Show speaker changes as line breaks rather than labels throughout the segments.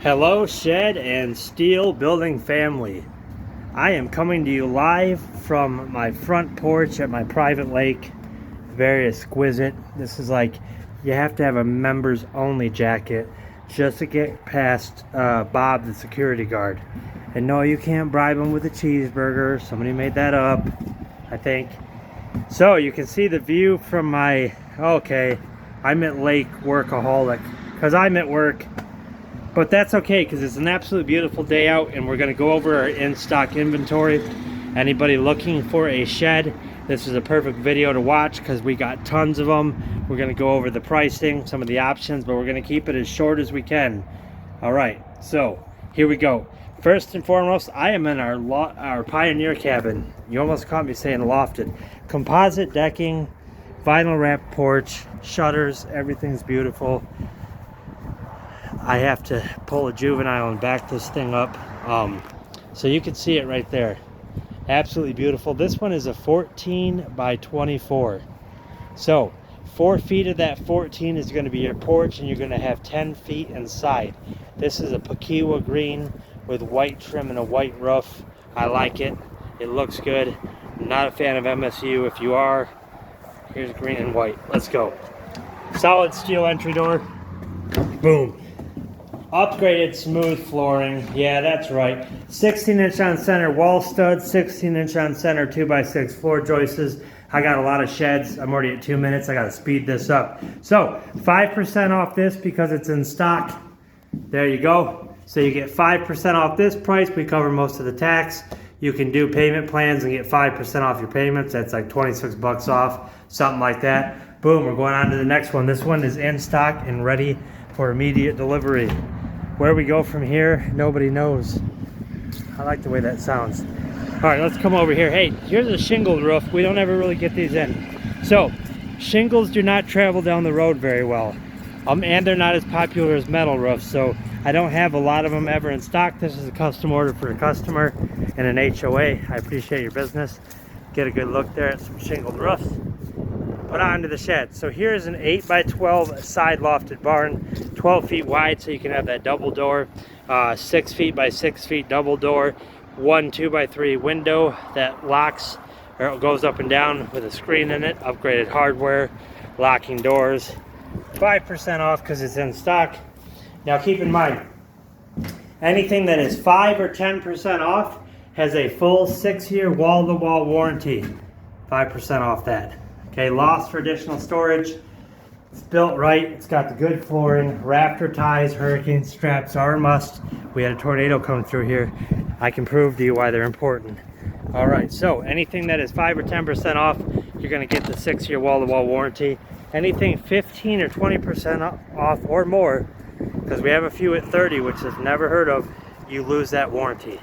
Hello, shed and steel building family. I am coming to you live from my front porch at my private lake. Very exquisite. This is like, you have to have a members only jacket just to get past Bob, the security guard. And no, you can't bribe him with a cheeseburger. Somebody made that up, I think. So you can see the view from my, okay, I'm at lake workaholic because I'm at work. But that's okay because it's an absolute beautiful day out and we're going to go over our in-stock inventory. Anybody looking for a shed, this is a perfect video to watch because we got tons of them. We're going to go over the pricing, some of the options, but we're going to keep it as short as we can. All right, so here we go. First and foremost, I am in our Pioneer cabin. You almost caught me saying lofted. Composite decking, vinyl wrap porch, shutters, everything's beautiful. I have to pull a juvenile and back this thing up so you can see it right there. Absolutely beautiful. This one is a 14 by 24. So 4 feet of that 14 is going to be your porch and you're going to have 10 feet inside. This is a Pakiwa green with white trim and a white roof. I like it. It looks good. I'm not a fan of MSU. If you are, here's green and white. Let's go. Solid steel entry door. Boom. Upgraded smooth flooring. Yeah, that's right. 16-inch on center wall studs, 16-inch on center 2x6 floor joists. I got a lot of sheds. I'm already at 2 minutes. I got to speed this up. So 5% off this because it's in stock. There you go. So you get 5% off this price. We cover most of the tax. You can do payment plans and get 5% off your payments. That's like 26 bucks off, something like that. Boom, we're going on to the next one. This one is in stock and ready for immediate delivery. Where we go from here, nobody knows. I like the way that sounds. All right, let's come over here. Hey, here's a shingled roof. We don't ever really get these in. So, shingles do not travel down the road very well. And they're not as popular as metal roofs, so I don't have a lot of them ever in stock. This is a custom order for a customer and an HOA. I appreciate your business. Get a good look there at some shingled roofs. Put on to the shed. So here's an 8 by 12 side lofted barn, 12 feet wide, so you can have that double door, 6 feet by 6 feet double door, one 2x3 window that locks or goes up and down with a screen in it, upgraded hardware, locking doors, 5% off because it's in stock. Now keep in mind, anything that is 5 or 10% off has a full 6-year wall-to-wall warranty. 5% off that. Okay, lost for additional storage. It's built right. It's got the good flooring, rafter ties, hurricane straps are a must. We had a tornado come through here. I can prove to you why they're important. All right, so anything that is 5 or 10% off, you're going to get the 6-year wall-to-wall warranty. Anything 15 or 20% off or more, because we have a few at 30, which I've never heard of, you lose that warranty.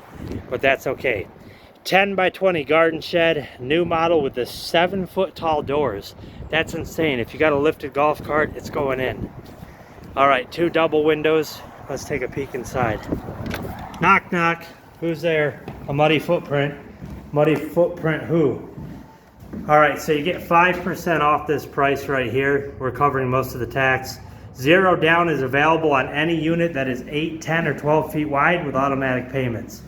But that's okay. 10 by 20 garden shed, new model with the 7-foot tall doors. That's insane. If you got a lifted golf cart, it's going in. All right, 2 double windows. Let's take a peek inside. Knock, knock. Who's there? A muddy footprint. Muddy footprint who? All right, so you get 5% off this price right here. We're covering most of the tax. 0 down is available on any unit that is 8, 10, or 12 feet wide with automatic payments.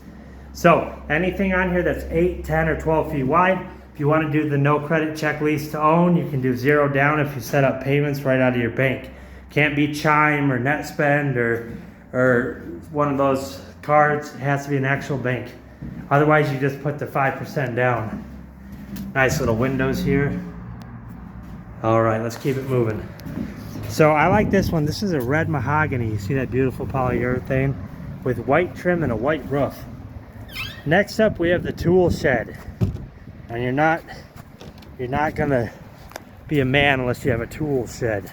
So anything on here that's 8, 10, or 12 feet wide, if you want to do the no credit check lease to own, you can do 0 down if you set up payments right out of your bank. Can't be Chime or NetSpend or one of those cards. It has to be an actual bank. Otherwise, you just put the 5% down. Nice little windows here. All right, let's keep it moving. So I like this one. This is a red mahogany. You see that beautiful polyurethane with white trim and a white roof. Next up, we have the tool shed, and you're not gonna be a man unless you have a tool shed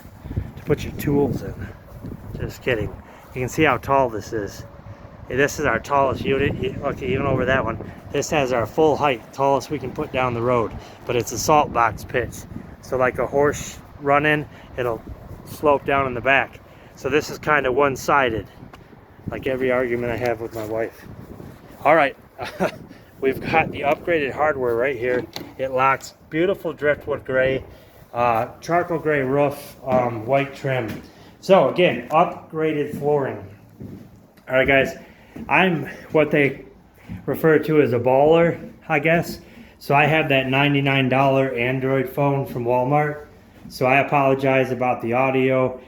to put your tools in. Just kidding. You can see how tall this is. This is our tallest unit. Okay, even over that one. This has our full height, tallest we can put down the road, but it's a salt box pitch. So like a horse run in, it'll slope down in the back. So this is kind of one-sided, like every argument I have with my wife. All right. We've got the upgraded hardware right here. It locks. Beautiful driftwood gray, charcoal gray roof, white trim. So again, upgraded flooring. All right, guys, I'm what they refer to as a baller, I guess. So I have that $99 Android phone from Walmart. So I apologize about the audio.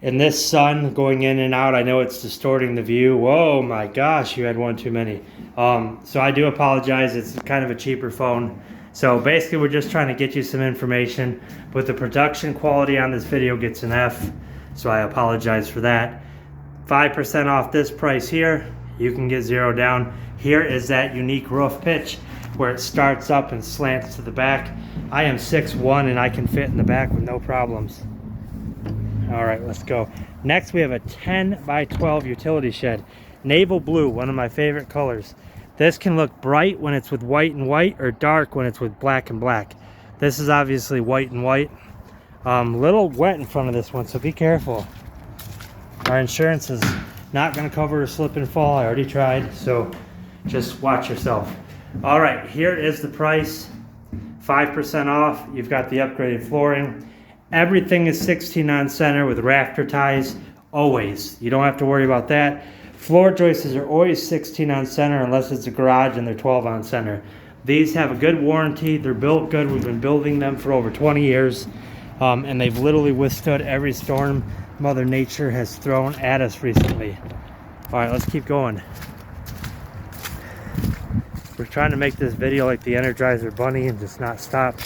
And this sun going in and out, I know it's distorting the view. Whoa, my gosh, you had one too many. So I do apologize. It's kind of a cheaper phone. So basically, we're just trying to get you some information, but the production quality on this video gets an F. So I apologize for that. 5% off this price here. You can get 0 down. Here is that unique roof pitch where it starts up and slants to the back. I am 6'1" and I can fit in the back with no problems. All right, let's go. Next, we have a 10 by 12 utility shed. Naval blue, one of my favorite colors. This can look bright when it's with white and white, or dark when it's with black and black. This is obviously white and white. Little wet in front of this one, so be careful. Our insurance is not gonna cover a slip and fall. I already tried, so just watch yourself. All right, here is the price. 5% off. You've got the upgraded flooring. Everything is 16 on center with rafter ties, always. You don't have to worry about that. Floor joists are always 16 on center unless it's a garage and they're 12 on center. These have a good warranty. They're built good. We've been building them for over 20 years. And they've literally withstood every storm Mother Nature has thrown at us recently. All right, let's keep going. We're trying to make this video like the Energizer Bunny and just not stop.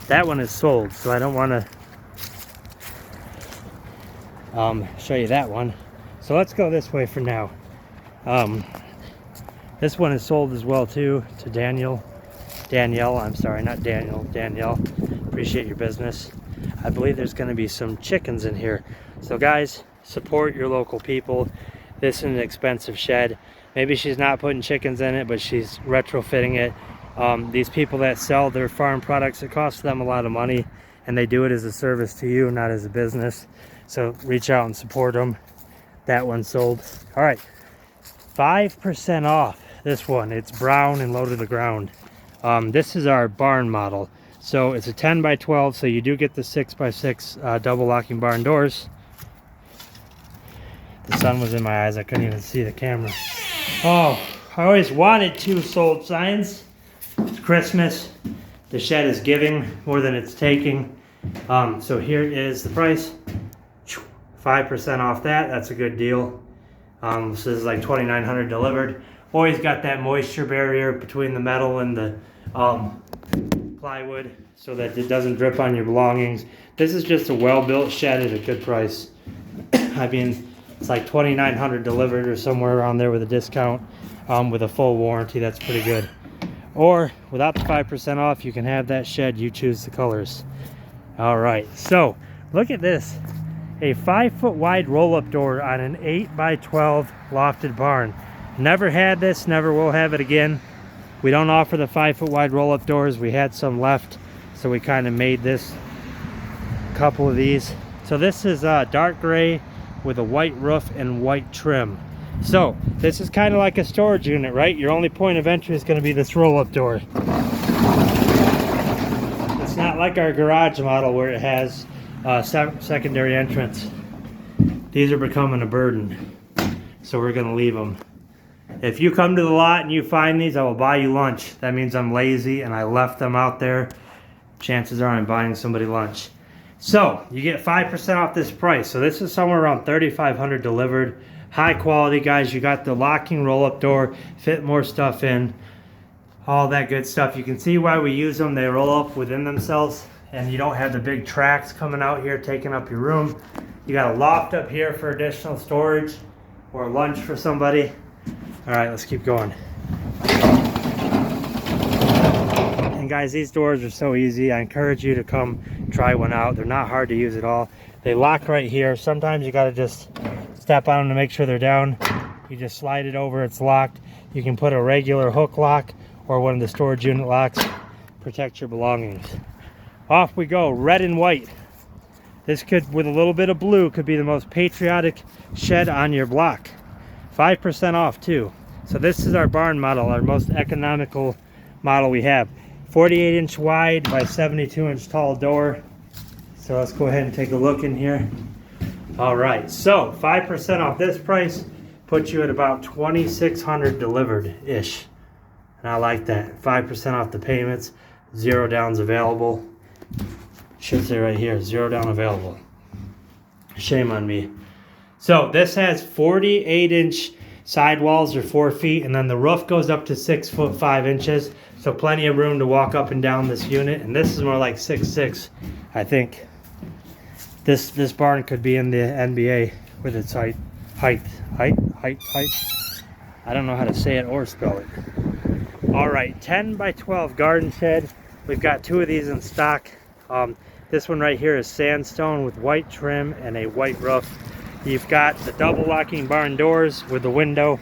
That one is sold, so I don't want to show you that one. So let's go this way for now. This one is sold as well too to Danielle. I'm sorry, not Daniel, Danielle. Appreciate your business. I believe there's going to be some chickens in here. So guys, support your local people. This is an expensive shed. Maybe she's not putting chickens in it, but she's retrofitting it. These people that sell their farm products, it costs them a lot of money, and they do it as a service to you, not as a business. So reach out and support them. That one sold. All right, 5% off this one. It's brown and low to the ground. This is our barn model. So it's a 10 by 12, so you do get the 6 by 6 double locking barn doors. The sun was in my eyes. I couldn't even see the camera. Oh, I always wanted 2 sold signs. It's Christmas. The shed is giving more than it's taking. So here is the price. 5% off that. That's a good deal. So this is like $2,900 delivered. Always got that moisture barrier between the metal and the plywood so that it doesn't drip on your belongings. This is just a well-built shed at a good price. I mean, it's like $2,900 delivered or somewhere around there with a discount, with a full warranty. That's pretty good. Or without the 5% off, you can have that shed. You choose the colors. All right, so look at this. A 5-foot wide roll-up door on an 8 by 12 lofted barn. Never had this, never will have it again. We don't offer the 5-foot wide roll-up doors. We had some left, so we kind of made this, a couple of these. So this is dark gray with a white roof and white trim. So this is kind of like a storage unit, right? Your only point of entry is going to be this roll-up door. It's not like our garage model where it has secondary entrance. These are becoming a burden, so we're going to leave them. If you come to the lot and you find these, I will buy you lunch. That means I'm lazy and I left them out there. Chances are I'm buying somebody lunch. So you get 5% off this price. So this is somewhere around $3,500 delivered. High quality, guys. You got the locking roll-up door, fit more stuff in, all that good stuff. You can see why we use them. They roll up within themselves, and you don't have the big tracks coming out here taking up your room. You got a loft up here for additional storage or lunch for somebody. All right, let's keep going. And guys, these doors are so easy. I encourage you to come try one out. They're not hard to use at all. They lock right here. Sometimes you got to just step on them to make sure they're down. You just slide it over, it's locked. You can put a regular hook lock or one of the storage unit locks. Protect your belongings. Off we go, red and white. This could, with a little bit of blue, could be the most patriotic shed on your block. 5% off too. So this is our barn model, our most economical model we have. 48-inch wide by 72-inch tall door. So let's go ahead and take a look in here. All right, so 5% off this price. Put you at about 2,600 delivered-ish. And I like that. 5% off the payments, 0 downs available. Should say right here, 0 down available. Shame on me. So this has 48-inch sidewalls or 4 feet, and then the roof goes up to 6 foot 5 inches. So plenty of room to walk up and down this unit. And this is more like 6'6", I think. This barn could be in the NBA with its height. I don't know how to say it or spell it. All right, 10 by 12 garden shed. We've got 2 of these in stock. This one right here is sandstone with white trim and a white roof. You've got the double locking barn doors with the window.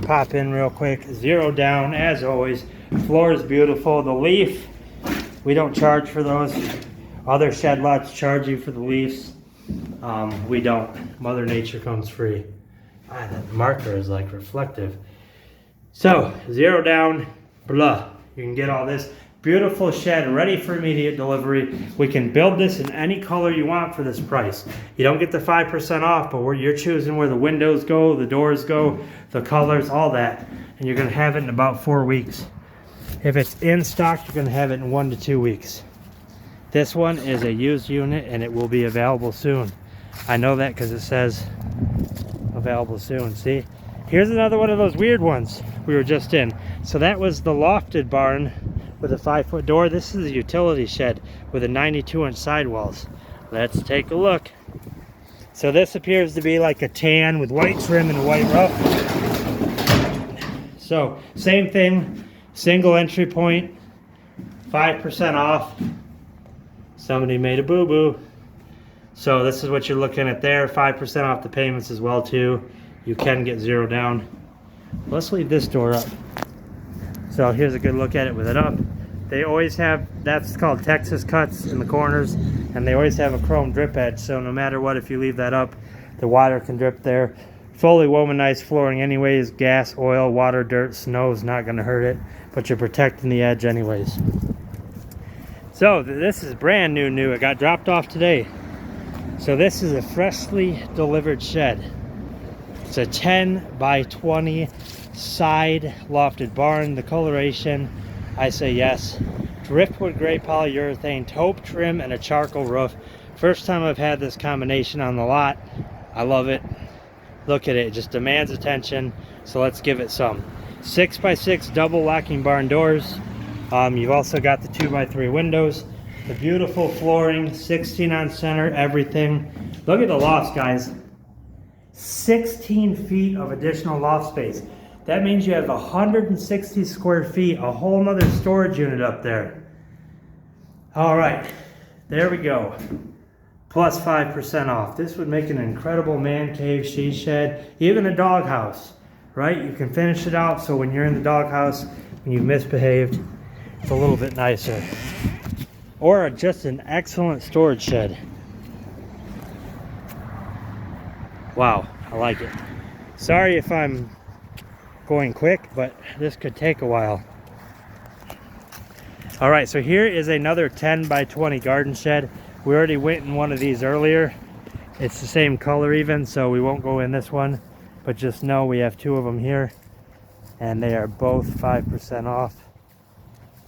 Pop in real quick. 0 down as always. Floor is beautiful. The leaf, we don't charge for those. Other shed lots charge you for the leaves. We don't. Mother Nature comes free. That marker is like reflective. So 0 down, blah. You can get all this. Beautiful shed, ready for immediate delivery. We can build this in any color you want for this price. You don't get the 5% off, but you're choosing where the windows go, the doors go, the colors, all that. And you're gonna have it in about 4 weeks. If it's in stock, you're gonna have it in 1 to 2 weeks. This one is a used unit and it will be available soon. I know that because it says available soon, see? Here's another one of those weird ones we were just in. So that was the lofted barn with a 5-foot door. This is a utility shed with a 92-inch sidewalls. Let's take a look. So this appears to be like a tan with white trim and a white roof. So same thing, single entry point, 5% off. Somebody made a boo-boo. So this is what you're looking at there. 5% off the payments as well too. You can get 0 down. Let's leave this door up. So here's a good look at it with it up. They always have, that's called Texas cuts in the corners, and they always have a chrome drip edge. So no matter what, if you leave that up, the water can drip there. Fully womanized flooring anyways. Gas, oil, water, dirt, snow is not gonna hurt it, but you're protecting the edge anyways. So this is brand new. It got dropped off today. So this is a freshly delivered shed. It's a 10 by 20 side lofted barn. The coloration, I say yes. Driftwood gray polyurethane, taupe trim, and a charcoal roof. First time I've had this combination on the lot. I love it. Look at it, it just demands attention. So let's give it some. 6 by 6 double locking barn doors. You've also got the 2 by 3 windows. The beautiful flooring, 16 on center, everything. Look at the lofts, guys. 16 feet of additional loft space. That means you have 160 square feet, a whole nother storage unit up there. All right, there we go. Plus 5% off. This would make an incredible man cave, she shed, even a doghouse, right? You can finish it out so when you're in the doghouse, when you've misbehaved, it's a little bit nicer. Or just an excellent storage shed. Wow, I like it. Sorry if I'm going quick, but this could take a while. All right, so here is another 10 by 20 garden shed. We already went in one of these earlier. It's the same color even, so we won't go in this one, but just know we have 2 of them here and they are both 5% off.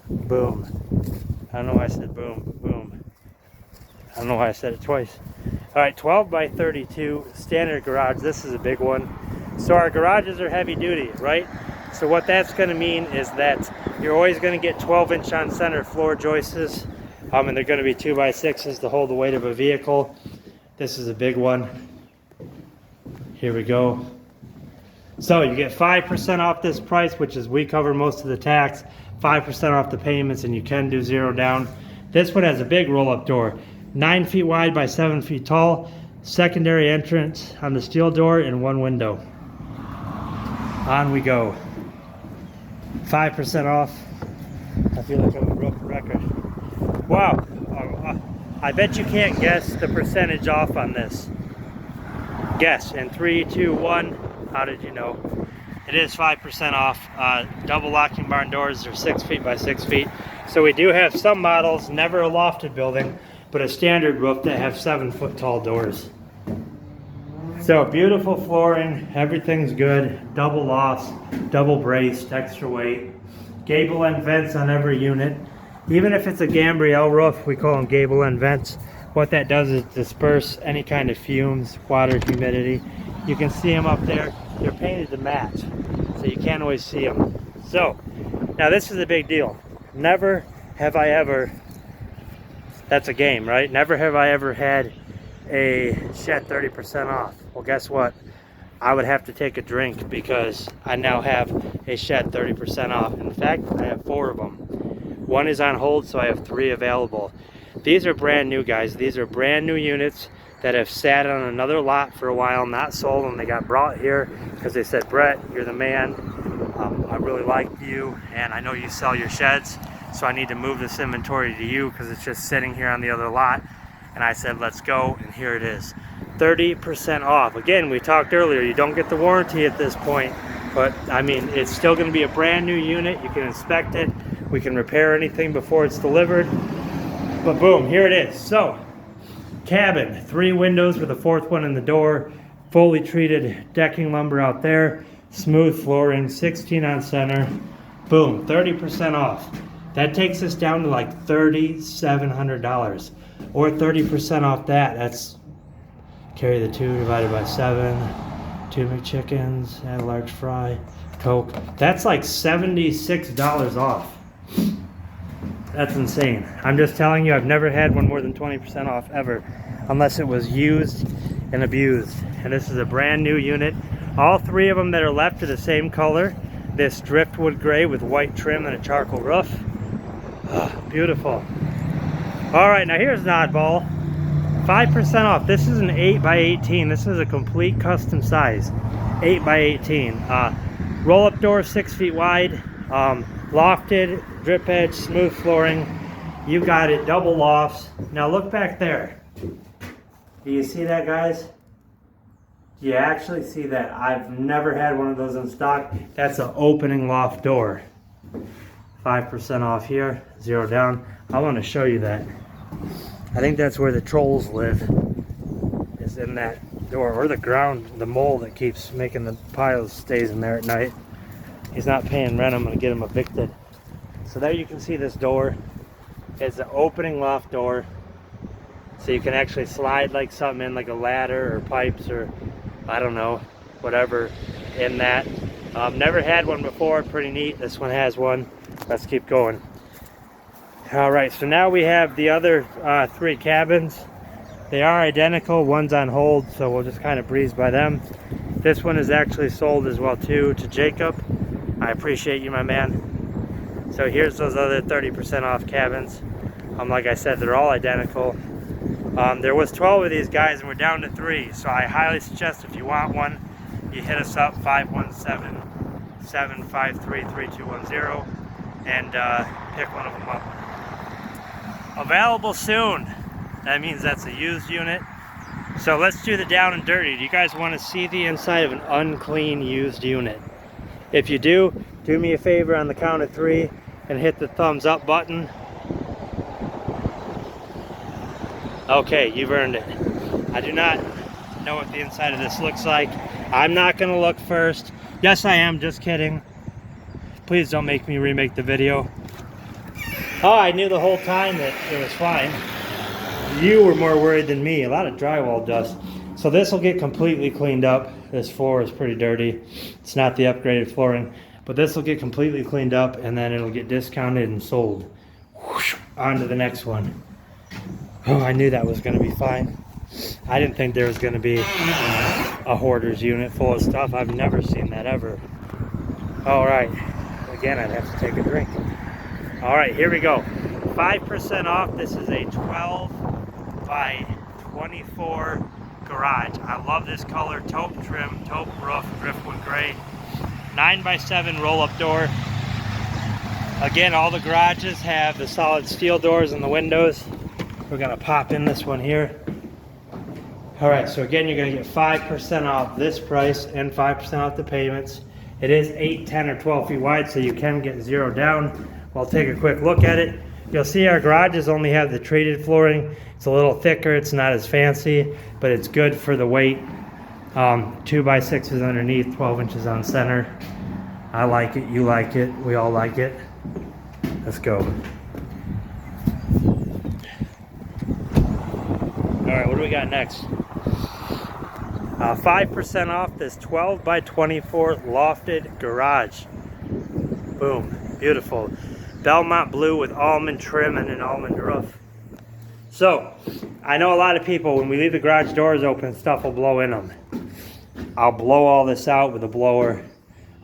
Boom. I don't know why I said boom, boom. I don't know why I said it twice. All right, 12 by 32 standard garage. This is a big one. So our garages are heavy duty, right? So what that's gonna mean is that you're always gonna get 12-inch on center floor joists, and they're gonna be 2 by 6s to hold the weight of a vehicle. This is a big one. Here we go. So you get 5% off this price, which is we cover most of the tax, 5% off the payments, and you can do 0 down. This one has a big roll-up door, 9 feet wide by 7 feet tall, secondary entrance on the steel door, and 1 window. On we go. 5% off. I feel like I'm a broken record. Wow. I bet you can't guess the percentage off on this. Guess in 3, 2, 1. How did you know? It is 5% off. Double locking barn doors are 6 feet by 6 feet. So we do have some models, never a lofted building, but a standard roof that have 7 foot tall doors. So beautiful flooring, everything's good, double loft, double braced, extra weight, gable end vents on every unit. Even if it's a gambrel roof, we call them gable end vents. What that does is disperse any kind of fumes, water, humidity. You can see them up there. They're painted to match, so you can't always see them. So now this is a big deal. Never have I ever, that's a game, right? Never have I ever had a shed 30% off. Well, guess what? I would have to take a drink because I now have a shed 30% off. In fact, I have 4 of them. One is on hold, so I have 3 available. These are brand new, guys. These are brand new units that have sat on another lot for a while, not sold, and they got brought here because they said, Brett, you're the man. I really like you, and I know you sell your sheds, so I need to move this inventory to you because it's just sitting here on the other lot. And I said, let's go, and here it is. 30% off. Again, we talked earlier, you don't get the warranty at this point, but I mean, it's still gonna be a brand new unit. You can inspect it. We can repair anything before it's delivered. But boom, here it is. So, cabin, 3 windows with a 4th one in the door, fully treated decking lumber out there, smooth flooring, 16 on center. Boom, 30% off. That takes us down to like $3,700. Or 30% off that. That's carry the 2 divided by 7, 2 McChickens, add a large fry, Coke. That's like $76 off. That's insane. I'm just telling you, I've never had one more than 20% off ever, unless it was used and abused. And this is a brand new unit. All 3 of them that are left are the same color. This driftwood gray with white trim and a charcoal roof. Oh, beautiful. All right, now here's an oddball. 5% off. This is an 8x18. This is a complete custom size. 8x18. Roll-up door, 6 feet wide. Lofted, drip edge, smooth flooring. You got it, double lofts. Now look back there. Do you see that, guys? Do you actually see that? I've never had one of those in stock. That's an opening loft door. 5% off here, 0 down. I want to show you that. I think that's where the trolls live, is in that door, or the ground, the mole that keeps making the piles stays in there at night. He's not paying rent, I'm going to get him evicted. So there you can see this door. It's an opening loft door, so you can actually slide like something in, like a ladder or pipes or I don't know, whatever in that. Never had one before, pretty neat. This one has one. Let's keep going. All right, so now we have the other 3 cabins. They are identical, one's on hold, so we'll just kind of breeze by them. This one is actually sold as well too, to Jacob. I appreciate you, my man. So here's those other 30% off cabins. Like I said, they're all identical. There was 12 of these guys and we're down to 3, so I highly suggest if you want one, you hit us up, 517-753-3210, and pick one of them up. Available soon. That means that's a used unit. So let's do the down and dirty. Do you guys want to see the inside of an unclean used unit? If you do, do me a favor on the count of 3 and hit the thumbs up button. Okay, you've earned it. I do not know what the inside of this looks like. I'm not going to look first. Yes, I am. Just kidding. Please don't make me remake the video. Oh, I knew the whole time that it was fine. You were more worried than me. A lot of drywall dust. So this will get completely cleaned up. This floor is pretty dirty. It's not the upgraded flooring. But this will get completely cleaned up and then it'll get discounted and sold. Whoosh, on to the next one. Oh, I knew that was going to be fine. I didn't think there was going to be a hoarder's unit full of stuff. I've never seen that ever. All right. Again, I'd have to take a drink. All right, here we go. 5% off. This is a 12 by 24 garage. I love this color. Taupe trim, taupe roof, driftwood gray. 9 by 7 roll-up door. Again, all the garages have the solid steel doors in the windows. We're gonna pop in this one here. All right, so again, you're gonna get 5% off this price and 5% off the payments. It is 8, 10, or 12 feet wide, so you can get 0 down. We'll take a quick look at it. You'll see our garages only have the treated flooring. It's a little thicker, it's not as fancy, but it's good for the weight. 2x6s underneath, 12 inches on center. I like it, you like it, we all like it. Let's go. All right, what do we got next? 5% off this 12x24 lofted garage. Boom, beautiful. Belmont blue with almond trim and an almond roof. So, I know a lot of people, when we leave the garage doors open, stuff will blow in them. I'll blow all this out with a blower.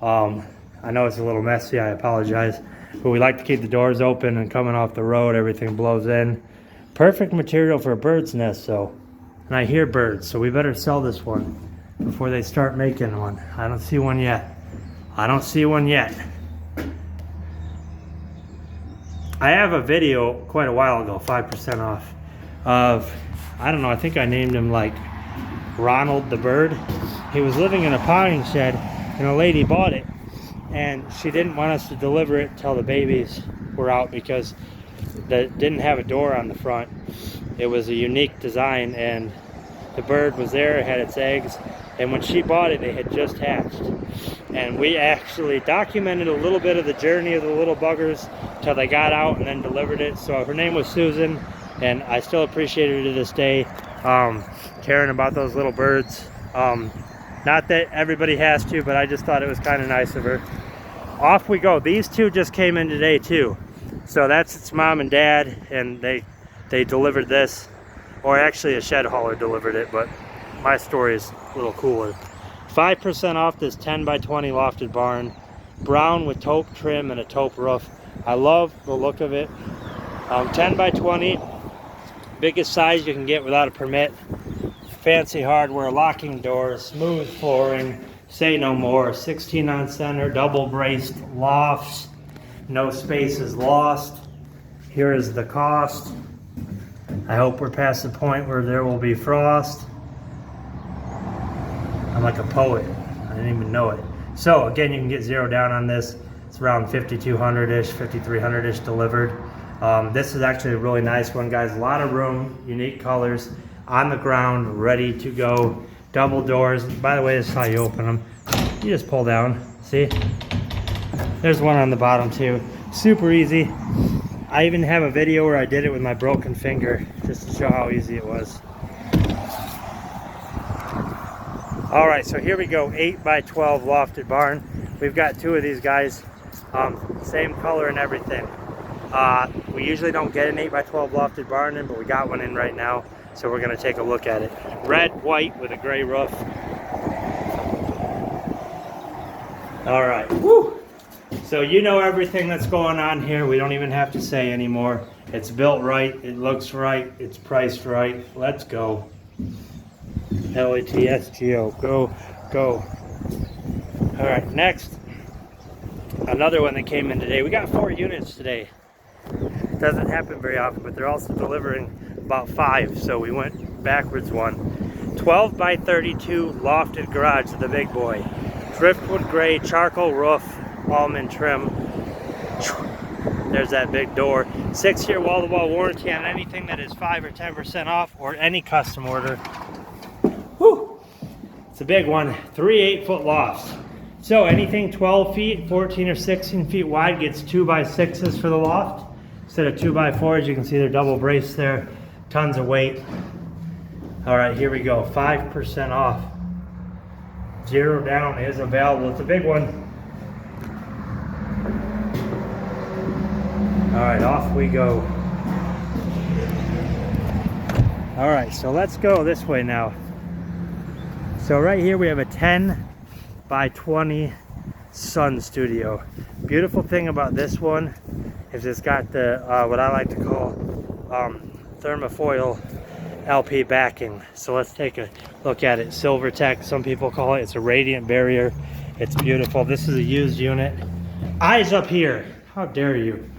I know it's a little messy, I apologize. But we like to keep the doors open, and coming off the road, everything blows in. Perfect material for a bird's nest, so. And I hear birds, so we better sell this one before they start making one. I don't see one yet. I don't see one yet. I have a video quite a while ago, 5% off, of, I don't know, I think I named him like Ronald the Bird. He was living in a potting shed, and a lady bought it, and she didn't want us to deliver it till the babies were out because it didn't have a door on the front. It was a unique design, and the bird was there, it had its eggs, and when she bought it, they had just hatched. And we actually documented a little bit of the journey of the little buggers till they got out and then delivered it. So her name was Susan, and I still appreciate her to this day, caring about those little birds. Not that everybody has to, but I just thought it was kind of nice of her. Off we go. These two just came in today too. So that's its mom and dad, and they delivered this. Or actually a shed hauler delivered it, but my story is a little cooler. 5% off this 10x20 lofted barn. Brown with taupe trim and a taupe roof. I love the look of it. 10x20, biggest size you can get without a permit. Fancy hardware, locking doors, smooth flooring, say no more. 16 on center, double braced lofts. No space is lost. Here is the cost. I hope we're past the point where there will be frost. I'm like a poet. I didn't even know it. So again, you can get zero down on this. It's around 5,200-ish, 5,300-ish delivered. This is actually a really nice one, guys. A lot of room, unique colors, on the ground, ready to go. Double doors. By the way, this is how you open them. You just pull down. See? There's one on the bottom too. Super easy. I even have a video where I did it with my broken finger, just to show how easy it was. All right, so here we go, 8x12 lofted barn. We've got two of these guys, same color and everything. We usually don't get an 8x12 lofted barn in, but we got one in right now, so we're gonna take a look at it. Red, white with a gray roof. All right, woo! So you know everything that's going on here. We don't even have to say anymore. It's built right, it looks right, it's priced right. Let's go. LATSGO, go, go. All right, next, another one that came in today. We got 4 units today. It doesn't happen very often, but they're also delivering about 5, so we went backwards one. 12x32 lofted garage, the big boy. Driftwood gray, charcoal roof, almond trim. There's that big door. 6-year wall-to-wall warranty on anything that is 5 or 10% off, or any custom order. Whew. It's a big one. 3 8-foot lofts. So anything 12 feet, 14 or 16 feet wide gets 2x6s for the loft. Instead of 2x4s, you can see they're double braced there. Tons of weight. All right, here we go. 5% off. Zero down is available. It's a big one. All right, off we go. All right, so let's go this way now. So right here we have a 10x20 sun studio. Beautiful thing about this one is it's got the what I like to call thermofoil LP backing. So let's take a look at it. Silvertech, some people call it. It's a radiant barrier. It's beautiful. This is a used unit. Eyes up here. How dare you?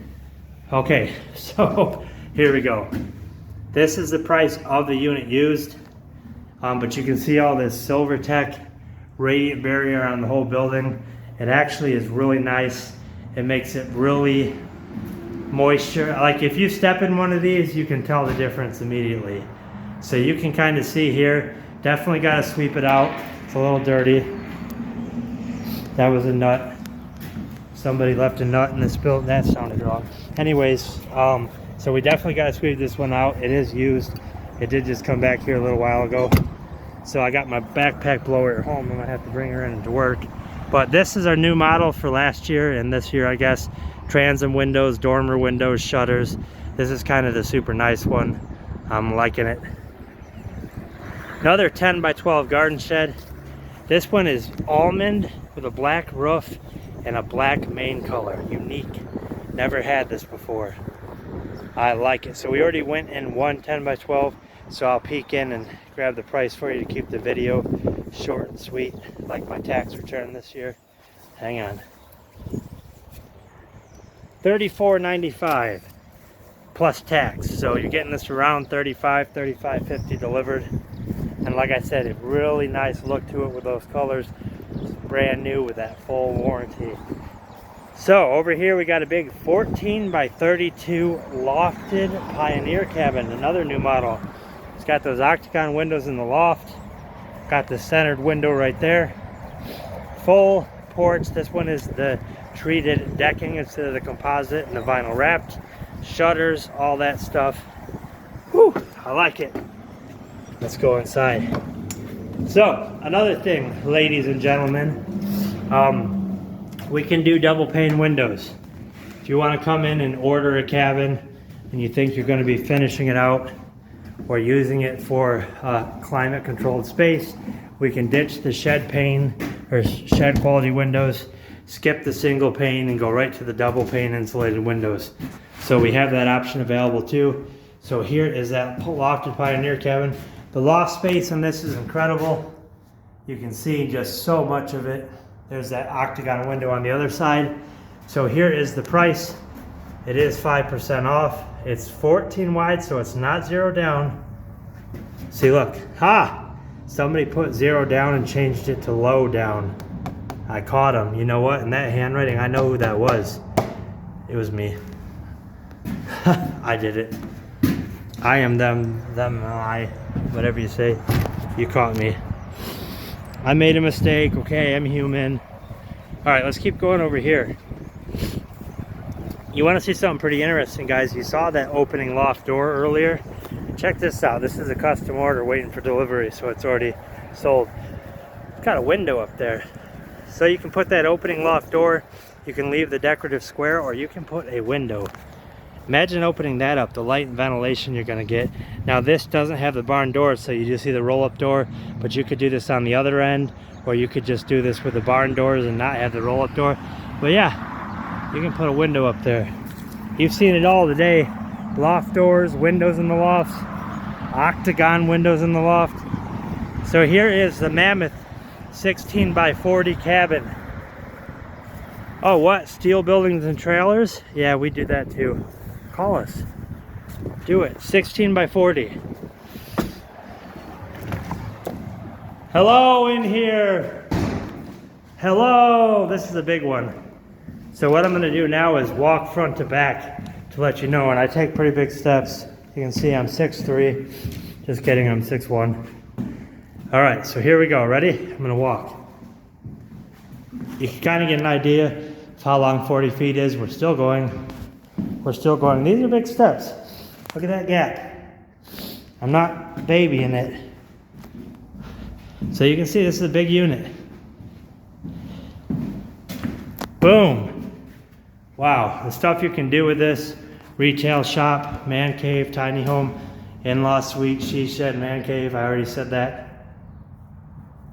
Okay, so here we go. This is the price of the unit used. But you can see all this Silvertech radiant barrier on the whole building. It actually is really nice. It makes it really moisture. Like if you step in one of these, you can tell the difference immediately. So you can kind of see here, definitely got to sweep it out. It's a little dirty. That was a nut. Somebody left a nut in this build. That sounded wrong. Anyways, so we definitely got to squeeze this one out. It is used. It did just come back here a little while ago. So I got my backpack blower at home. I'm gonna have to bring her in to work. But this is our new model for last year and this year, I guess. Transom windows, dormer windows, shutters. This is kind of the super nice one. I'm liking it. Another 10 by 12 garden shed. This one is almond with a black roof and a black main color. Unique. Never had this before. I like it. So we already went in one 10 by 12. So I'll peek in and grab the price for you to keep the video short and sweet, like my tax return this year. Hang on. $34.95 plus tax. So you're getting this around $35.50 delivered. And like I said, a really nice look to it with those colors. It's brand new with that full warranty. So over here we got a big 14 by 32 lofted Pioneer cabin, another new model. It's got those octagon windows in the loft. Got the centered window right there. Full porch. This one is the treated decking instead of the composite and the vinyl wrapped. Shutters, all that stuff. Whew, I like it. Let's go inside. So, another thing, ladies and gentlemen, we can do double pane windows. If you want to come in and order a cabin and you think you're going to be finishing it out or using it for climate controlled space, we can ditch the shed pane or shed quality windows, skip the single pane and go right to the double pane insulated windows. So we have that option available too. So here is that lofted Pioneer cabin. The loft space on this is incredible. You can see just so much of it. There's that octagon window on the other side. So here is the price. It is 5% off. It's 14 wide, so it's not 0 down. See, look, somebody put 0 down and changed it to low down. I caught him. You know what? In that handwriting, I know who that was. It was me. I did it. I am them, I, whatever you say. You caught me. I made a mistake. Okay, I'm human. All right, let's keep going over here. You want to see something pretty interesting, guys? You saw that opening loft door earlier. Check this out. This is a custom order waiting for delivery, so it's already sold. It's got a window up there. So you can put that opening loft door, you can leave the decorative square, or you can put a window. Imagine opening that up, the light and ventilation you're going to get. Now this doesn't have the barn doors, so you just see the roll-up door, but you could do this on the other end, or you could just do this with the barn doors and not have the roll-up door. But yeah, you can put a window up there. You've seen it all today. Loft doors, windows in the lofts, octagon windows in the loft. So here is the mammoth 16 by 40 cabin. Oh, what? Steel buildings and trailers? Yeah, we do that too. Call us. Do it. 16 by 40. Hello in here. Hello. This is a big one. So what I'm going to do now is walk front to back to let you know. And I take pretty big steps. You can see I'm 6'3". Just kidding, I'm 6'1". All right, so here we go. Ready? I'm going to walk. You can kind of get an idea of how long 40 feet is. We're still going. We're still going. These are big steps. Look at that gap. I'm not babying it. So you can see this is a big unit. Boom. Wow, the stuff you can do with this. Retail shop, man cave, tiny home, in-law suite, she shed, man cave. I already said that.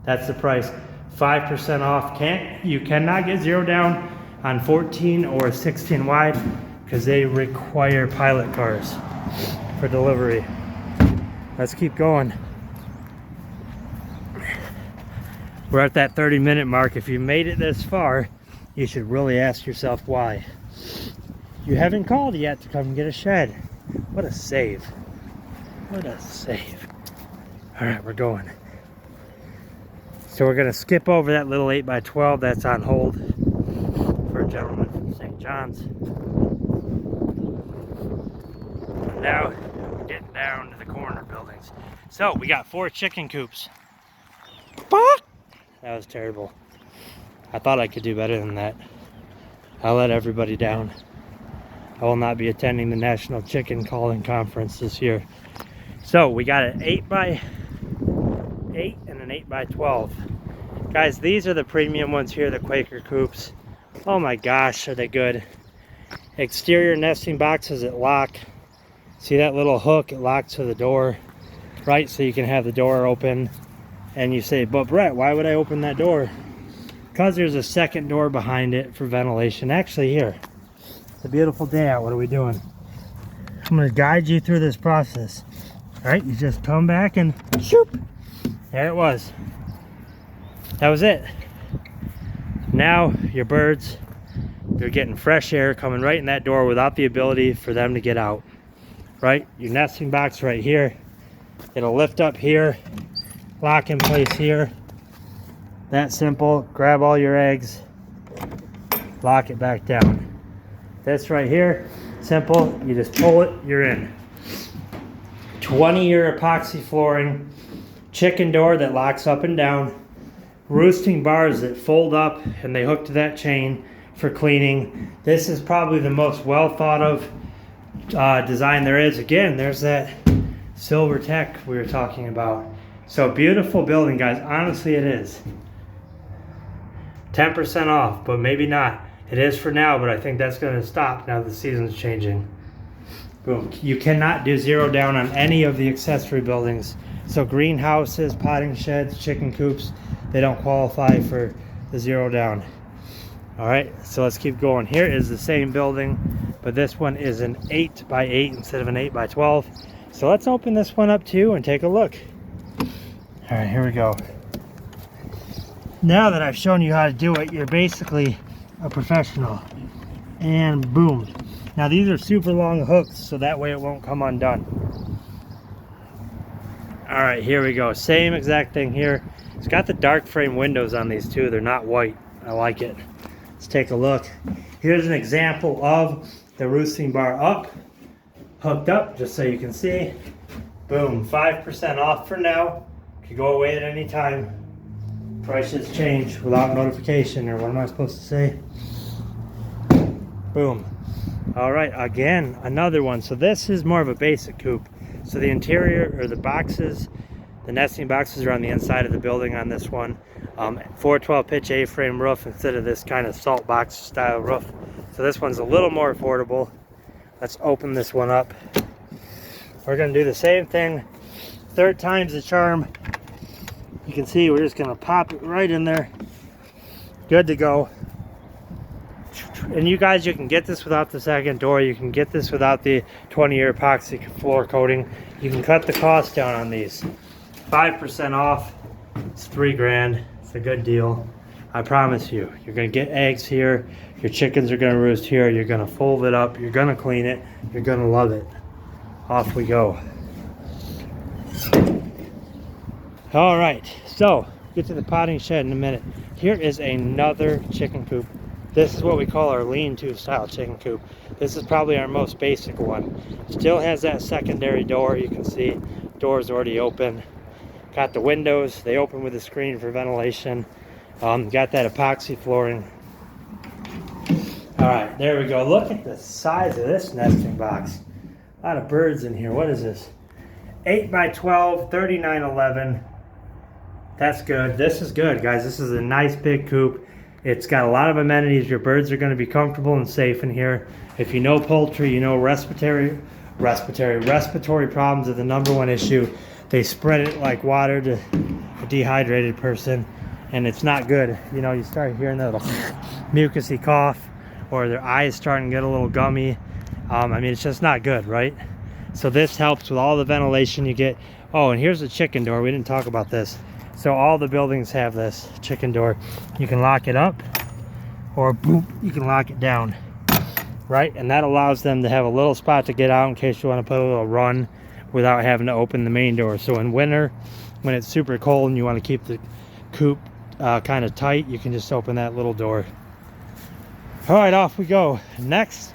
That's the price. 5% off. You cannot get 0 down on 14 or 16 wide because they require pilot cars for delivery. Let's keep going. We're at that 30-minute mark. If you made it this far, you should really ask yourself why. You haven't called yet to come get a shed. What a save. What a save. All right, we're going. So we're gonna skip over that little 8x12 that's on hold for a gentleman from St. John's. Now we're getting down to the corner buildings. So we got 4 chicken coops. That was terrible. I thought I could do better than that. I let everybody down. I will not be attending the National Chicken Calling Conference this year. So we got an 8x8 and an 8x12. Guys, these are the premium ones here, the Quaker coops. Oh my gosh, are they good. Exterior nesting boxes that lock. See that little hook? It locks to the door, right? So you can have the door open. And you say, but Brett, why would I open that door? Because there's a second door behind it for ventilation. Actually, here. It's a beautiful day out. What are we doing? I'm going to guide you through this process. All right, you just come back and shoop. There it was. That was it. Now your birds, they're getting fresh air coming right in that door without the ability for them to get out. Right? Your nesting box right here. It'll lift up here, lock in place here. That simple. Grab all your eggs, lock it back down. This right here, simple. You just pull it, you're in. 20-year epoxy flooring, chicken door that locks up and down, roosting bars that fold up and they hook to that chain for cleaning. This is probably the most well thought of design there is. Again, there's that silver tech we were talking about. So beautiful building, guys. Honestly, it is. 10% off, but maybe not. It is for now, but I think that's going to stop now the season's changing. Boom. You cannot do zero down on any of the accessory buildings. So greenhouses, potting sheds, chicken coops, they don't qualify for the zero down. All right, so let's keep going. Here is the same building, but this one is an 8x8 instead of an 8x12. So let's open this one up too and take a look. All right, here we go. Now that I've shown you how to do it, you're basically a professional. And boom. Now these are super long hooks, so that way it won't come undone. All right, here we go. Same exact thing here. It's got the dark frame windows on these too. They're not white. I like it. Let's take a look. Here's an example of the roosting bar up, hooked up, just so you can see. Boom, 5% off for now. Could go away at any time. Prices change without notification, or what am I supposed to say? Boom. All right, again, another one. So this is more of a basic coop. So the interior, or the boxes, the nesting boxes are on the inside of the building on this one. 412 pitch A-frame roof instead of this kind of salt box style roof. So this one's a little more affordable. Let's open this one up. We're gonna do the same thing. Third time's the charm. You can see we're just gonna pop it right in there. Good to go. And you guys, you can get this without the second door. You can get this without the 20-year epoxy floor coating. You can cut the cost down on these. 5% off. It's $3 grand. It's a good deal. I promise you. You're gonna get eggs here. Your chickens are gonna roost here. You're gonna fold it up. You're gonna clean it. You're gonna love it. Off we go. All right, so get to the potting shed in a minute. Here is another chicken coop. This is what we call our lean-to style chicken coop. This is probably our most basic one. Still has that secondary door. You can see door's already open. Got the windows. They open with a screen for ventilation. Got that epoxy flooring. All right, there we go. Look at the size of this nesting box. A lot of birds in here. What is this? 8x12, 3911. That's good. This is good, guys. This is a nice big coop. It's got a lot of amenities. Your birds are going to be comfortable and safe in here. If you know poultry, you know respiratory problems are the #1 issue. They spread it like water to a dehydrated person, and it's not good. You know, you start hearing that little mucusy cough, or their eyes starting to get a little gummy. I mean, it's just not good, right? So this helps with all the ventilation you get. Oh, and here's the chicken door. We didn't talk about this. So all the buildings have this chicken door. You can lock it up, or boom, you can lock it down, right? And that allows them to have a little spot to get out in case you want to put a little run without having to open the main door. So in winter, when it's super cold and you want to keep the coop kind of tight, you can just open that little door. All right, off we go. Next,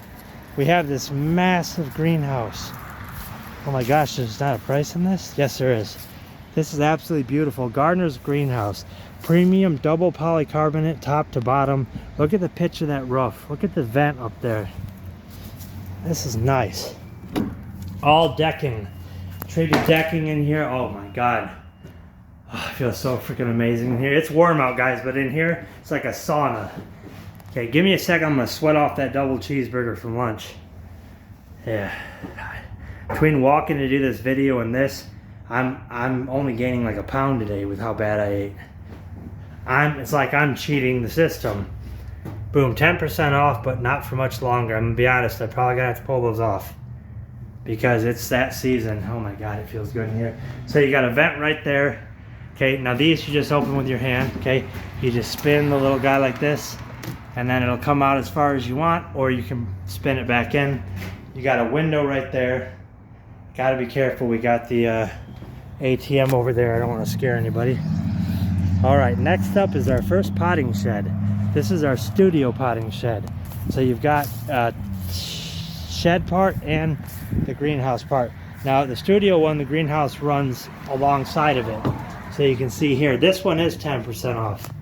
we have this massive greenhouse. Oh my gosh, there's not a price in this? Yes, there is. This is absolutely beautiful. Gardener's greenhouse. Premium double polycarbonate top to bottom. Look at the pitch of that roof. Look at the vent up there. This is nice. All decking. Treated decking in here. Oh my God. Oh, I feel so freaking amazing in here. It's warm out, guys, but in here, it's like a sauna. Okay, give me a second. I'm going to sweat off that double cheeseburger from lunch. Yeah. Between walking to do this video and this, I'm only gaining like a pound today with how bad I ate. It's like I'm cheating the system. Boom, 10% off, but not for much longer. I'm gonna be honest, I probably gotta have to pull those off because it's that season. Oh my God, it feels good in here. So you got a vent right there. Okay, now these you just open with your hand. Okay, you just spin the little guy like this, and then it'll come out as far as you want, or you can spin it back in. You got a window right there. Gotta be careful. We got the ATM over there. I don't want to scare anybody. All right, next up is our first potting shed. This is our studio potting shed. So you've got shed part and the greenhouse part. Now the studio one, the greenhouse runs alongside of it. So you can see here, this one is 10% off.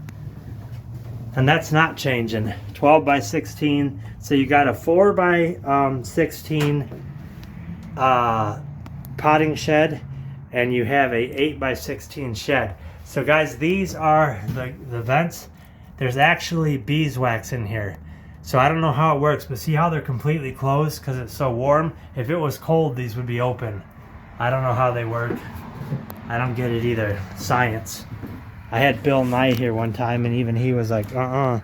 And that's not changing. 12 by 16. So you got a 4 by 16 potting shed, and you have a 8 by 16 shed. So guys, these are the vents. There's actually beeswax in here. So I don't know how it works, but see how they're completely closed because it's so warm? If it was cold, these would be open. I don't know how they work. I don't get it either. Science. I had Bill Nye here one time, and even he was like, don't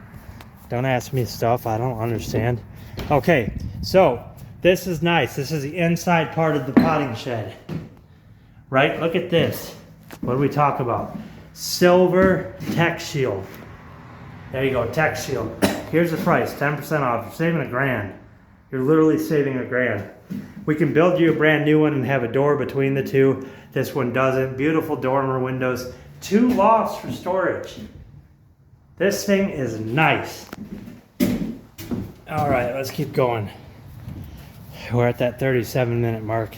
ask me stuff. I don't understand. Okay, so this is nice. This is the inside part of the potting shed. Right? Look at this. What do we talk about? Silver Tech Shield. There you go, Tech Shield. Here's the price, 10% off. You're saving $1,000. You're literally saving $1,000. We can build you a brand new one and have a door between the two. This one doesn't. Beautiful dormer windows. 2 lofts for storage. This thing is nice. All right, let's keep going. We're at that 37-minute mark.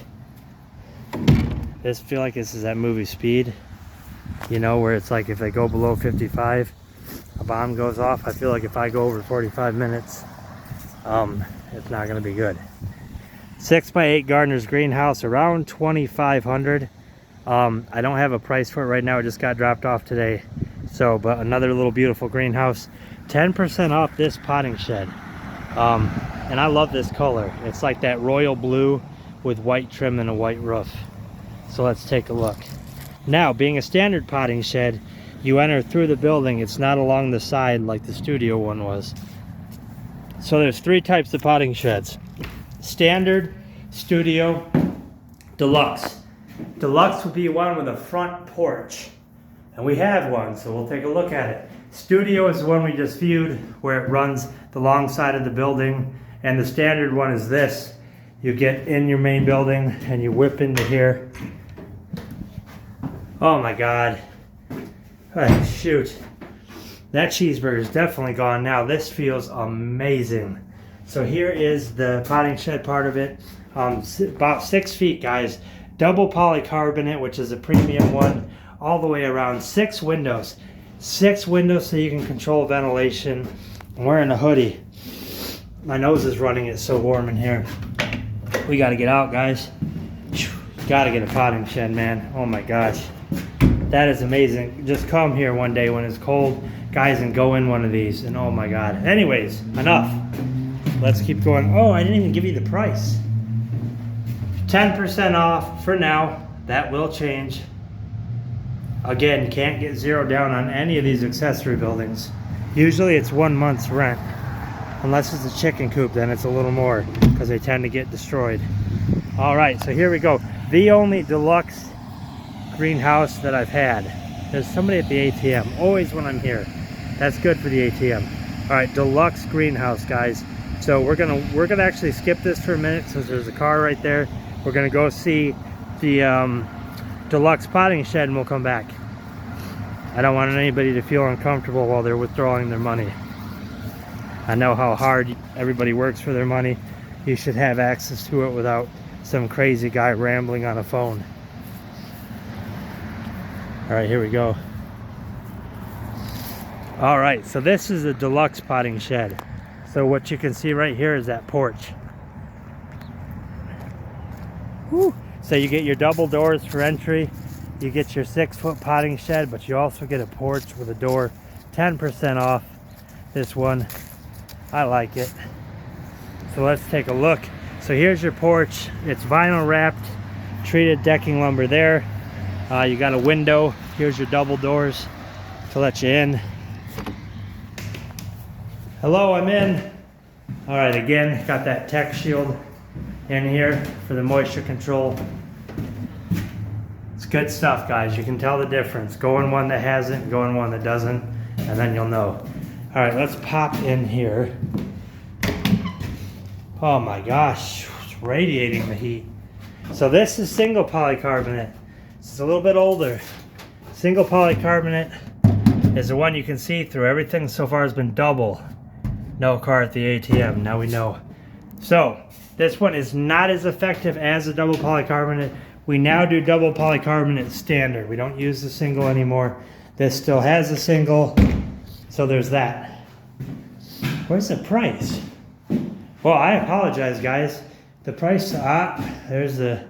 I feel like this is that movie Speed, you know, where it's like if they go below 55, a bomb goes off. I feel like if I go over 45 minutes, it's not going to be good. 6 by 8 Gardener's greenhouse, around $2,500. I don't have a price for it right now. It just got dropped off today. So, but another little beautiful greenhouse. 10% off this potting shed. And I love this color. It's like that royal blue with white trim and a white roof. So let's take a look. Now, being a standard potting shed, you enter through the building. It's not along the side like the studio one was. So there's 3 types of potting sheds. Standard, studio, deluxe. Deluxe would be one with a front porch. And we have one, so we'll take a look at it. Studio is the one we just viewed, where it runs the long side of the building. And the standard one is this. You get in your main building and you whip into here. Oh my God. Oh, shoot. That cheeseburger is definitely gone now. This feels amazing. So here is the potting shed part of it. About 6 feet, guys. Double polycarbonate, which is a premium one, all the way around. 6 windows. 6 windows so you can control ventilation. I'm wearing a hoodie. My nose is running. It's so warm in here. We got to get out, guys. Got to get a potting shed, man. Oh my gosh. That is amazing. Just come here one day when it's cold, guys, and go in one of these. And oh my God. Anyways, enough. Let's keep going. Oh, I didn't even give you the price. 10% off for now. That will change. Again, can't get zeroed down on any of these accessory buildings. Usually it's 1 month's rent. Unless it's a chicken coop, then it's a little more because they tend to get destroyed. All right, so here we go. The only deluxe greenhouse that I've had. There's somebody at the ATM, always when I'm here. That's good for the ATM. All right, deluxe greenhouse, guys. So we're gonna actually skip this for a minute since there's a car right there. We're gonna go see the deluxe potting shed and we'll come back. I don't want anybody to feel uncomfortable while they're withdrawing their money. I know how hard everybody works for their money. You should have access to it without some crazy guy rambling on a phone. All right, here we go. All right, so this is a deluxe potting shed. So what you can see right here is that porch. Woo. So you get your double doors for entry. You get your 6-foot potting shed, but you also get a porch with a door. 10% off this one. I like it. So let's take a look. So here's your porch. It's vinyl wrapped, treated decking lumber there. You got a window. Here's your double doors to let you in. Hello, I'm in. All right, again, got that tech shield in here for the moisture control. It's good stuff, guys. You can tell the difference. Go in one that hasn't, go in one that doesn't, and then you'll know. All right, let's pop in here. Oh my gosh, it's radiating the heat. So this is single polycarbonate. It's a little bit older. Single polycarbonate is the one you can see through. Everything so far has been double. No car at the ATM, now we know. So this one is not as effective as the double polycarbonate. We now do double polycarbonate standard. We don't use the single anymore. This still has a single, so there's that. Where's the price? Well, I apologize, guys. The price, there's the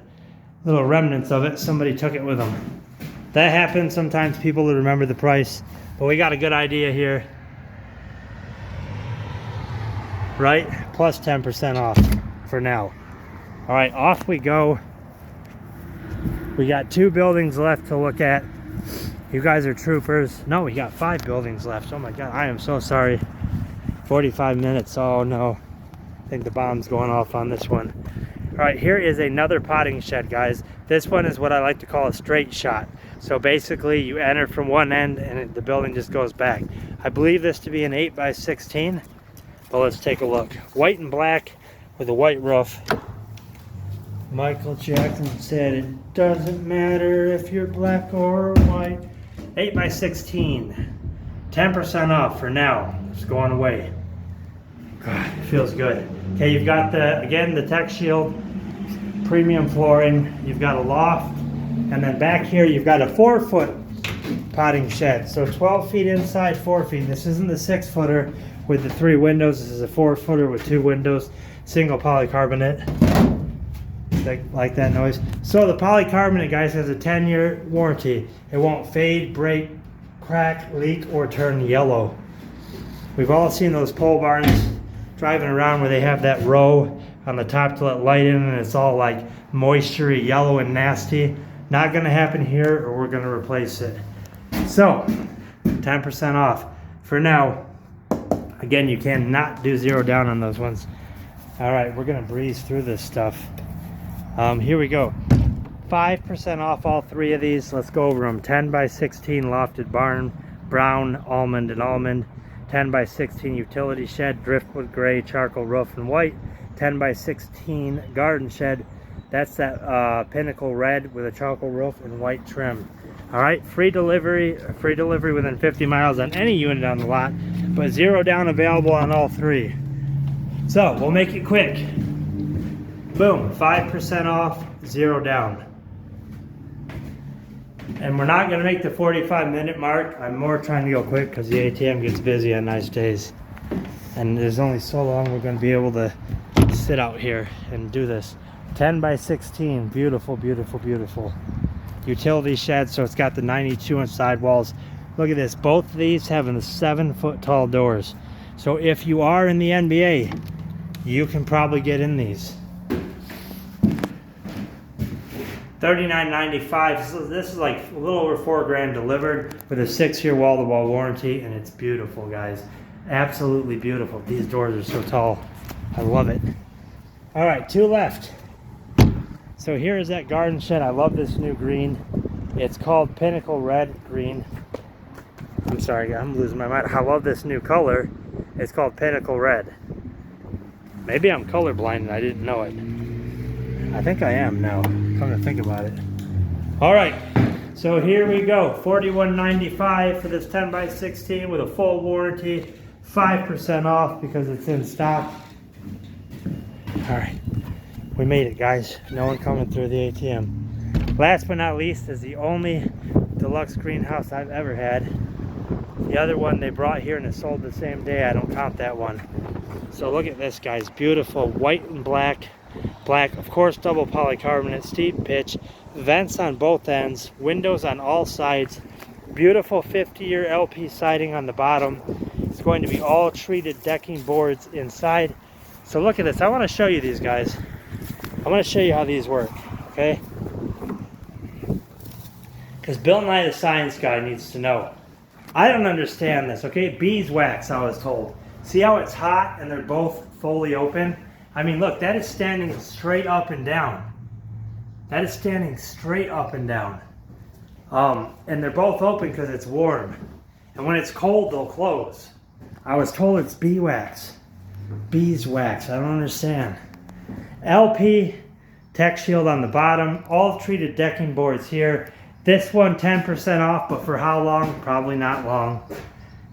little remnants of it. Somebody took it with them. That happens. Sometimes people remember the price, but we got a good idea here. Right? Plus 10% off for now. All right, off we go. We got 2 buildings left to look at. You guys are troopers. No, we got 5 buildings left. Oh my God, I am so sorry. 45 minutes, oh no. I think the bomb's going off on this one. All right, here is another potting shed, guys. This one is what I like to call a straight shot. So basically you enter from one end and the building just goes back. I believe this to be an 8x16. But let's take a look. White and black with a white roof. Michael Jackson said it doesn't matter if you're black or white. 8x16. 10% off for now. It's going away. God, it feels good. Okay, you've got the tech shield, premium flooring. You've got a loft. And then back here you've got a 4-foot potting shed. So 12 feet inside, 4 feet. This isn't the 6-footer with the 3 windows. This is a 4-footer with 2 windows, single polycarbonate. Like that noise. So the polycarbonate, guys, has a 10-year warranty. It won't fade, break, crack, leak, or turn yellow. We've all seen those pole barns driving around where they have that row on the top to let light in and it's all like moisture-y, yellow and nasty. Not gonna happen here, or we're gonna replace it. So 10% off for now. Again, you cannot do 0 down on those ones. All right, we're gonna breeze through this stuff. Here we go. 5% off all 3 of these. Let's go over them. 10x16 lofted barn, brown, almond, and almond. 10x16 utility shed, driftwood gray, charcoal roof, and white. 10x16 garden shed. That's that pinnacle red with a charcoal roof and white trim. All right, free delivery within 50 miles on any unit on the lot, but 0 down available on all 3. So we'll make it quick. Boom, 5% off, 0 down. And we're not gonna make the 45-minute mark. I'm more trying to go quick because the ATM gets busy on nice days. And there's only so long we're gonna be able to sit out here and do this. 10x16, beautiful, beautiful, beautiful. Utility shed, so it's got the 92-inch sidewalls. Look at this, both of these having the 7-foot tall doors. So if you are in the NBA, you can probably get in these. $39.95. This is like a little over $4 delivered with a 6-year wall-to-wall warranty, and it's beautiful, guys. Absolutely beautiful. These doors are so tall. I love it. All right, 2 left. So here is that garden shed. I love this new green. It's called Pinnacle Red Green. I'm sorry, I'm losing my mind. I love this new color. It's called Pinnacle Red. Maybe I'm colorblind and I didn't know it. I think I am now, come to think about it. All right, so here we go. $41.95 for this 10x16 with a full warranty. 5% off because it's in stock. All right, we made it, guys. No one coming through the ATM. Last but not least is the only deluxe greenhouse I've ever had. The other one they brought here and it sold the same day. I don't count that one. So look at this, guys. Beautiful white and black. Black, of course, double polycarbonate, steep pitch, vents on both ends, windows on all sides. Beautiful 50-year LP siding on the bottom. It's going to be all treated decking boards inside. So look at this. I want to show you these, guys. I want to show you how these work, okay? Because Bill Nye the Science Guy needs to know. I don't understand this, okay? Beeswax, I was told. See how it's hot and they're both fully open? I mean, look, that is standing straight up and down. That is standing straight up and down. And they're both open because it's warm. And when it's cold, they'll close. I was told it's beeswax. Beeswax, I don't understand. LP, tech shield on the bottom, all treated decking boards here. This one 10% off, but for how long? Probably not long.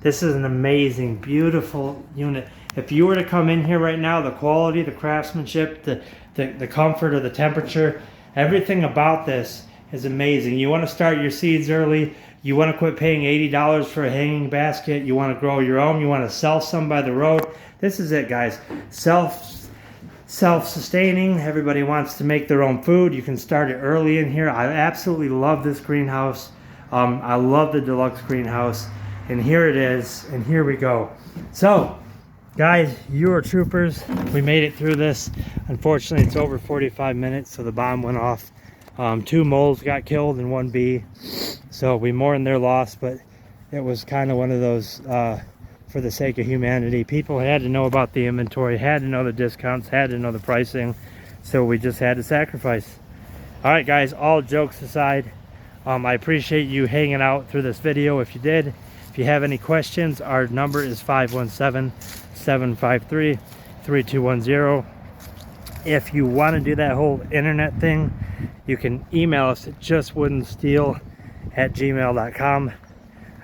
This is an amazing, beautiful unit. If you were to come in here right now, the quality, the craftsmanship, the comfort of the temperature, everything about this is amazing. You want to start your seeds early. You want to quit paying $80 for a hanging basket. You want to grow your own. You want to sell some by the road. This is it, guys. Self-sustaining. Everybody wants to make their own food. You can start it early in here. I absolutely love this greenhouse. I love the deluxe greenhouse. And here it is. And here we go. So, guys, you are troopers. We made it through this. Unfortunately, it's over 45 minutes, so the bomb went off. 2 moles got killed and 1 bee. So we mourn their loss, but it was kind of one of those, for the sake of humanity. People had to know about the inventory, had to know the discounts, had to know the pricing. So we just had to sacrifice. All right, guys, all jokes aside, I appreciate you hanging out through this video. If you did, if you have any questions, our number is 517-753-3210. If you want to do that whole internet thing, you can email us at justwoodensteel@gmail.com,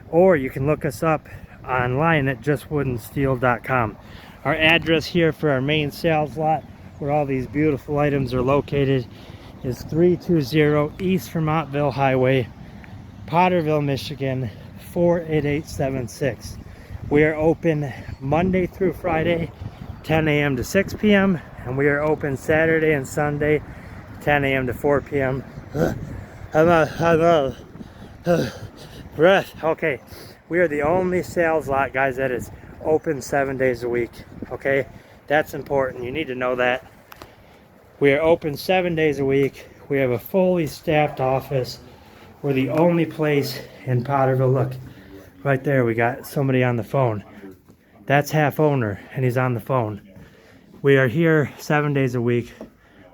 or you can look us up online at justwoodensteel.com. Our address here for our main sales lot, where all these beautiful items are located, is 320 East Vermontville Highway, Potterville, Michigan, 48876. We are open Monday through Friday, 10 a.m. to 6 p.m. and we are open Saturday and Sunday, 10 a.m. to 4 p.m. Breath. Okay, we are the only sales lot, guys, that is open 7 days a week. Okay, that's important. You need to know that. We are open 7 days a week. We have a fully staffed office. We're the only place in Potterville. Look, right there, we got somebody on the phone. That's half owner, and he's on the phone. We are here 7 days a week,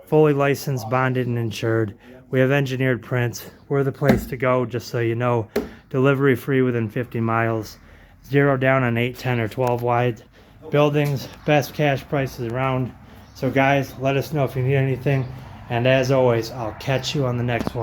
fully licensed, bonded, and insured. We have engineered prints. We're the place to go, just so you know. Delivery free within 50 miles. 0 down on 8, 10, or 12 wide. Buildings, best cash prices around. So guys, let us know if you need anything. And as always, I'll catch you on the next one.